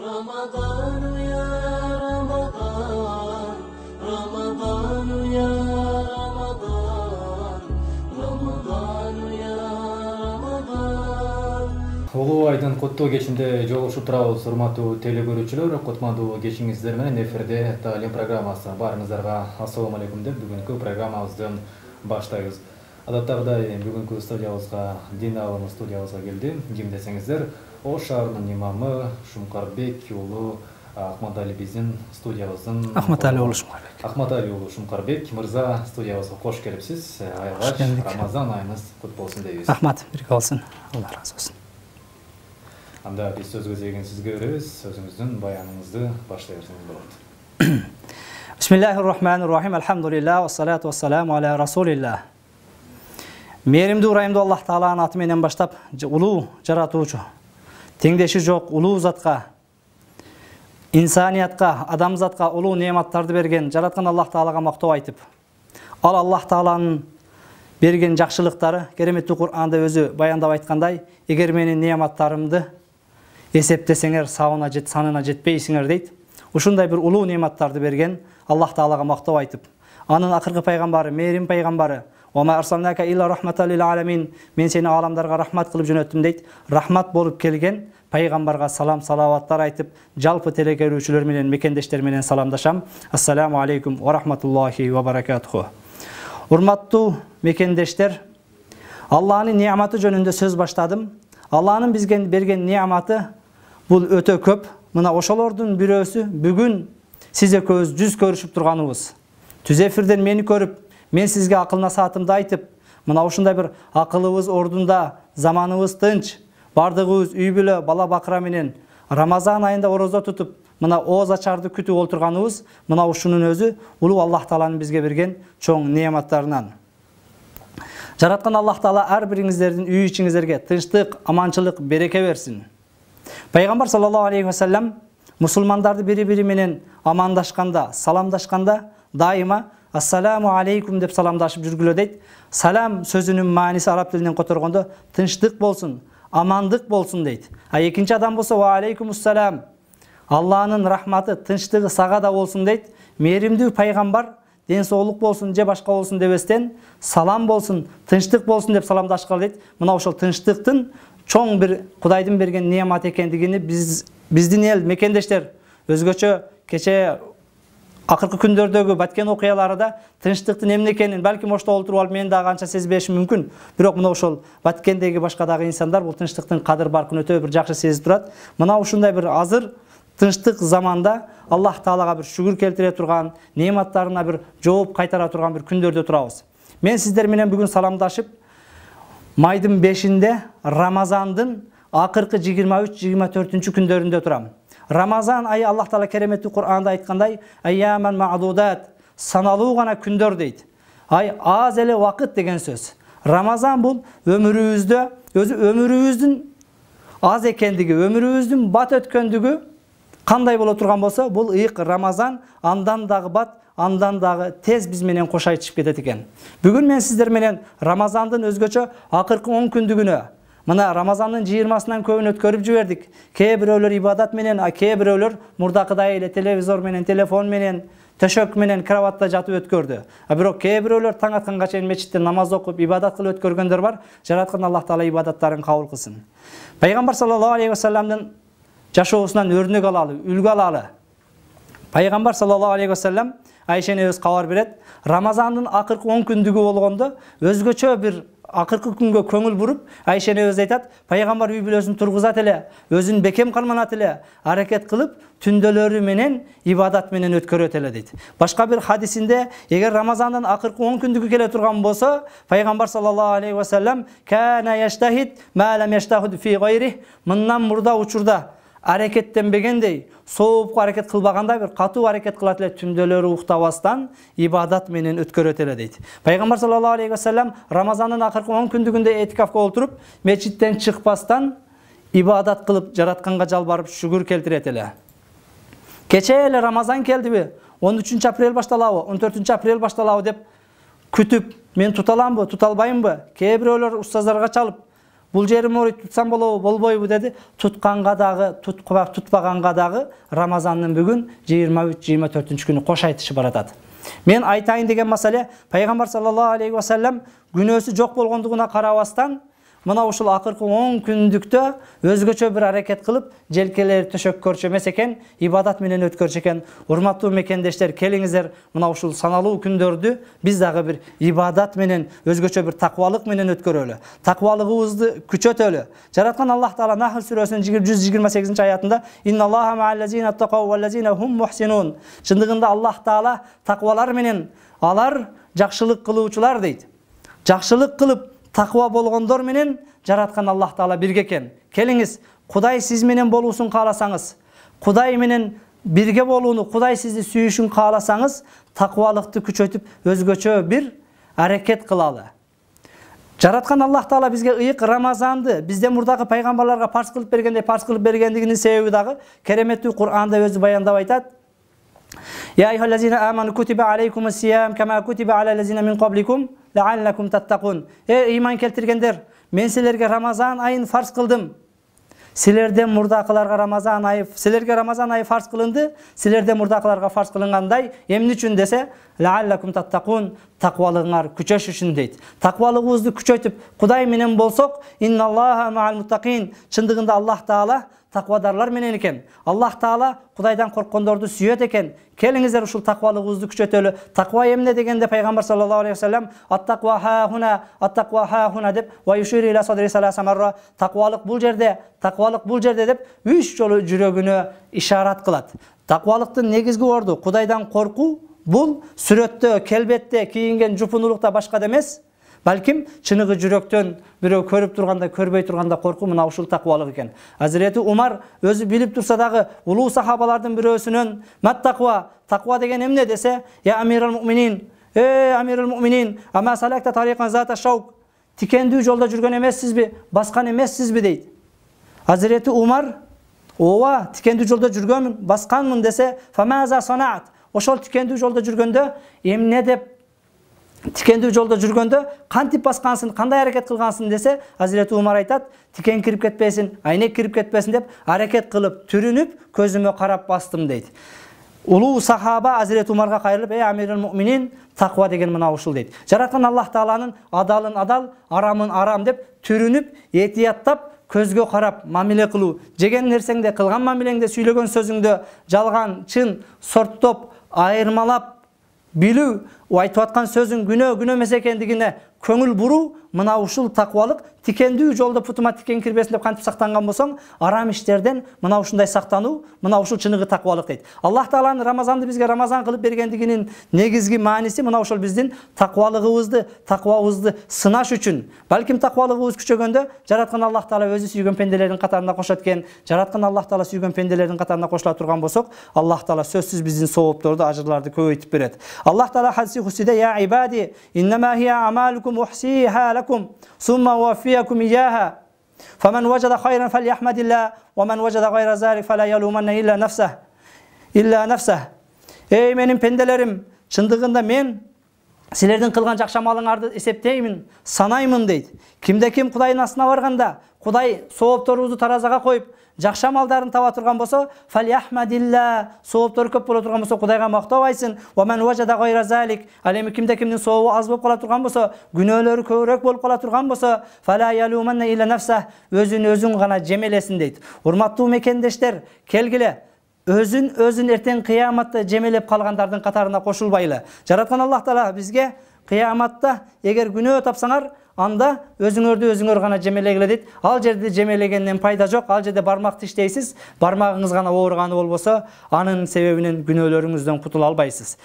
رمضان يا رمضان رمضان يا رمضان رمضان يا رمضان Улуу айдын куттуу кечинде жолугушуп турабыз, урматтуу телекөрүүчүлөр. Кутмандуу кечиңиздер менен эфирде таалим программасы. Баарыңыздарга ассаламу алейкум деп бүгүнкү программабызды баштайбыз. Адаттагыдай бүгүнкү студиябызга дин алымы студиябызга келди. Ким десеңиздер, Ош шаарынын имамы Шумкарбек уулу Ахматали биздин студиябыздын Ахматали уулу Шумкарбек. Ахматали уулу Шумкарбек мырза студиябызга кош келипсиз. Айгаш Рамазан айыңыз кут болсун дейбиз. Рахмат, бирге болсун. Алла разы болсун. Анда биз сөз кезегин сизге беребиз. Сөзүңүздүн баяныңызды баштай берсеңиз болот. Бисмиллахир-рахманир-рахим. Алхамдулилlah, вассалату вассаламу аля расулилlah. Мээримдүү ырайымдуу Аллах Тааланын аты менен баштап, улуу жаратуучу, теңдеши жок улуу затка, инсаниятка, адамзатка улуу неаматтарды берген, жараткан Аллах Таалага мактоо айтып, ал Аллах Тааланын берген жакшылыктары кереметтүү Кур'анда өзү баяндап айткандай, эгер менин неаматтарымды эсептесеңер, санына жетпейсиңер дейт. Ушундай бир улуу неаматтарды берген Аллах Таалага мактоо айтып, анын акыркы пайгамбары, мээрим пайгамбары, "Ва арсалнака илля рахматал лил аламин", мен сени аламдарга рахмат кылып жөнөттүм дейт. Рахмат болуп келген пайгамбарга салам салаваттар айтып, жалпы телекөрүүчүлөр менен, мекендештер менен саламдашам. Ассаламу алейкум ва рахматуллахи ва баракатуху. Урматтуу мекендештер, Аллахнын неаматы жөнүндө сөз баштадым. Аллахнын бизге берген неаматы бул өтө көп. Мына ошолордун бирөөсү бүгүн сиз экөөбүз жүз көрүшүп турганыбыз. Түз эфирден мени көрүп, мен сизге акыл насаатымды айтып, мына ушундай бир акылыбыз ордунда, заманыбыз тынч, бардыгыбыз үй бүлө, бала бакыра менен Рамазан айында орозо тутуп, мына ооз ачарды күтүп олтурганыбыз, мына ушунун өзү улуу Аллах Тааланын бизге берген чоң неаматтарынан. Жараткан Аллах Таала ар бириңиздердин үй ичиңиздерге тынчтык, аманчылык, береке берсин. Пайгамбар саллаллаху алейхи ва саллям мусулмандарды бири-бири менен амандашканда, саламдашканда дайыма "Ассаламу алейкум" деп саламдашып жүргүлө дейт. Салам сөзүнүн мааниси араб тилинен которгондо тынчтык болсун, амандык болсун дейт. А экинчи адам болсо "Ва алейкумуссалам", Аллахнын рахматы, тынчтыгы сага да болсун дейт. Мээримдүү пайгамбар ден соолук болсун же башка болсун дебестен, салам болсун, тынчтык болсун деп саламдашкан дейт. Мына ошол тынчтыктын чоң бир Кудайдын берген неамат экендигини биздин эл мекендештер өзгөчө кече акыркы күндөрдөгү баткен окуяларында тынчтыктын эмне экенин балким ошто олтуруп алып мен дагы канча сезбешим мүмкүн. Бирок мына ошол баткендеги башка дагы инсандар бул тынчтыктын кадыр баркын өтө бир жакшы сезип турат. Мына ушундай бир азыр тынчтык заманда Аллах Таалага бир шүгүр келтире турган, неаматтарына бир жооп кайтара турган бир күндөрдө турабыз. Мен сиздер менен бүгүн саламдашып, майдын 5-inde Рамазандын акыркы 23-24 күндөрүндө турам. Рамазан айы Аллах Таала кереметтүү Кур'анда айткандай, "Айяман ма'дудат", саналуу гана күндөр дейт. Ай аз эле вакыт деген сөз. Рамазан бул өмүрүбүздө, өзү өмүрүбүздүн аз экендиги, өмүрүбүздүн бат өткөндүгү кандай боло турган болсо, бул ыйык Рамазан андан дагы бат, андан дагы тез биз менен кош айтышып кетет экен. Бүгүн мен сиздер менен Рамазандын өзгөчө акыркы 10 күндүгүнө, мына Рамазандын 20-сынан көбүн өткөрүп жибердик. Кээ бирөөлөр ибадат менен, кээ бирөөлөр мурдакыдай эле телевизор менен, телефон менен, төшөк менен кроватта жатып өткөрдү. Бирок кээ бирөөлөр таң атканга чейин мечитте намаз окуп, ибадат кылып өткөргөндөр бар. Жараткан Аллах Таала ибадаттарын кабыл кылсын. Пайгамбар саллаллаху алейхи ва салламдын жашоосунан өрнөк алалы, үлгү алалы. Пайгамбар саллаллаху алейхи ва саллям Айшене өз кабар берет. Рамазандын акыркы 10 күндүгү болгондо өзгөчө бир акыркы күнгө көңүл буруп, Айшене өз айтат, пайгамбар үй бүлөсүн тургузат эле, өзүн бекем кылманат эле, аракет кылып, түндөлөрү менен ибадат менен өткөрөт эле дейт. Башка бир хадисинде, эгер Рамазандын акыркы 10 күндүгү келе турган болсо, пайгамбар саллаллаху алейхи ва саллям "Кана яштахид ма лам яштахид фи гайри", мындан мурда учурда аракеттенбегендей, соопку аракет кылбагандай бир катуу аракет кылат эле, түндөлөрү уктабастан ибадат менен өткөрөт эле дейт. Пайгамбар саллаллаху алейхи ва саллям Рамазандын акыркы 10 күндүгүндө этикафка олтуруп, мечиттен чыкпастан ибадат кылып, жаратканга жалбарып шүгүр келтирет эле. Кече эле Рамазан келдиби? 13 апрель башталабы, 14 апрель башталабы деп күтүп, мен туталамбы, туталбаймбы? Кээ бирөөлөр устаздарга чалып, Бул жерим ооруйт, тутсам болобу, болбойбу деди. Тутканга дагы, тутпаганга дагы Рамазандын бүгүн 23-24 күнү кош айтышы бар атат. Мен айтайын деген маселе, пайгамбар саллаллаху алейхи ва саллям күнөөсү жок болгондугуна карабастан мына ушул акыркы 10 күндүктө өзгөчө бир аракет кылып, желкелери төшөк көрчү эмес экен, ибадат менен өткөрчү экен. Урматтуу мекендештер, келиңиздер, мына ушул саналуу күндөрдү биз дагы бир ибадат менен, өзгөчө бир таквалык менен өткөрөлү. Таквалыгыбызды күчөтөлү. Жараткан Аллах Таала Нахл сүрөсүнүн 128-аятында «Инналлаха ма'аллазина тақау валлазина хум мухсинун». Чындыгында Аллах Таала таквалар менен, алар жакшылык кылуучулар дейт. Жакшылык кылып таква болгондор менен жараткан Аллах Таала бирге экен. Келиңиз, Кудай сиз менен болуусун кааласаңыз, Кудай менен бирге болууну, Кудай сизди сүйүшүн кааласаңыз, таквалыкты күчөтүп өзгөчө бир аракет кылалы. Жараткан Аллах Таала бизге ыйык Рамазанды бизден мурдагы пайгамбарларга парз кылып бергендей парз кылып бергендигинин себеби дагы кереметтүү Кур'анда өзү баяндап айтат. Я айюхаллазина аману кутиба алейкумус сиям кама кутиба алаллазина мин кабликум лааллакум таттакун. Ыйман келтиргендер, мен силерге Рамазан айын фарз кылдым. Силерден мурдакыларга Рамазан айы фарз кылынды, силерден мурдакыларга фарз кылынгандай, эмне үчүн десе, лааллакум таттакун, таквалыгыңар күчөш үчүн дейт. Таквалыгыбызды күчөтүп, Кудай менен болсок, инналлаха маал муттакин, чындыгында Аллах Таала таквадарлар менен экен. Аллах Таала Кудайдан корккондорду сүйөт экен. Келиңиздер ушул таквалыгыбызды күчөтөлү. Таква эмне дегенде пайгамбар саллаллаху алейхи ва саллям аттаква ха-хуна деп ва юширу иля садри саласа марра, таквалык бул жерде деп 3 жолу жүрөгүнө ишарат кылат. Таквалыктын негизги орду Кудайдан коркуу, бул сүрөттө, келбетте, кийинген жупунулукта башка эмес. Балким чыныгы жүрөктөн бирөө көрүп турганда, көрбөй турганда коркуу мына ушул таквалык экен. Азирети Умар өзү билип турса дагы улуу сахабалардын бирөөсүнөн "Маттаква, таква деген эмне?" десе, "Я амирул муъминин, амирул муъминин, ама салакта тарикан зата шаук." Тикендүү жолдо жүргөн эмессизби, баскан эмессизби дейт. Азирети Умар, "Ооба, тикендүү жолдо жүргөнмүн, басканмын" десе, "Фамаза санаат." Ошол тикендүү жолдо жүргөндө эмне деп тикендүү жолдо жүргөндө кантип баскансың, кандай аракет кылгансың десе, Азирети Умар айтат, тикен кирип кетпесин, айнек кирип кетпесин деп аракет кылып, түрүнүп, көзүмө карап бастым дейт. Улуу сахаба Азирети Умарга кайрылып, амирул муъминин, таква деген мына ушул дейт. Жараткан Аллах Тааланын адалын адал, арамын арам деп түрүнүп, этияттап, көзгө карап мамиле кылуу, жеген нерсеңде, кылган мамилеңде, сүйлөгөн сөзүңдө жалган, чын, сорттоп, айырмалап билүү, айтып аткан сөзүң күнөө эмес экендигине көңүл буруу, мына ушул таквалык. Тикендүү жолдо путума тикен кирбесин деп кантип сактанган болсоң, арам иштерден мына ушундай сактануу, мына ушул чыныгы таквалык дейт. Аллах Тааланын Рамазанды бизге Рамазан кылып бергендигинин негизги мааниси мына ушул биздин таквалыгыбызды, таквабызды сынаш үчүн. Балким таквалыгыбыз күчөгөндө жараткан Аллах Таала өзү сүйгөн пенделердин катарына кошот экен. Жараткан Аллах Таала сүйгөн пенделердин катарына кошула турган болсок, Аллах Таала сөзсүз биздин соопторду, ажырларды көбөйтүп берет. Аллах Таала хадиси кудсиде "Я ибади, иннама хия амалукум ухсиха лакум, сумма уаффиякум ияха. Фаман важада хайран фальяхмадилла, ва ман важада гайра залик фала ялуманна илля нафсах." Эй менин пенделерим, чындыгында мен силердин кылган жакшы амалыңарды эсептеймин, санаймын дейт. Кимде ким Кудайдын астына барганда, Кудай соопторубузду таразага коюп, жакшы амалдарын таба турган болсо, фальяхмадилла, сооптору көп боло турган болсо Кудайга мактоо айтсын. Ва ман важада гайра залик, ал эми кимде кимдин сообу аз болуп кала турган болсо, күнөөлөрү көбүрөөк болуп кала турган болсо, фала ялуманна илля нафсах, өзүн гана жемелесин дейт. Урматтуу мекендештер, келгиле. Өзүн эртең кыяматта жемелеп калгандардын катарына кошулбайлы. Жараткан Аллах Таала бизге кыяматта эгер күнөө тапсаңар, анда өзүңөр гана жемелегиле дейт. Ал жерде жемелегенден пайда жок. Ал жерде бармак тиштейсиз, бармагыңыз гана ооруганы болбосо, анын себебинен күнөөлөрүңүздөн кутула албайсыз.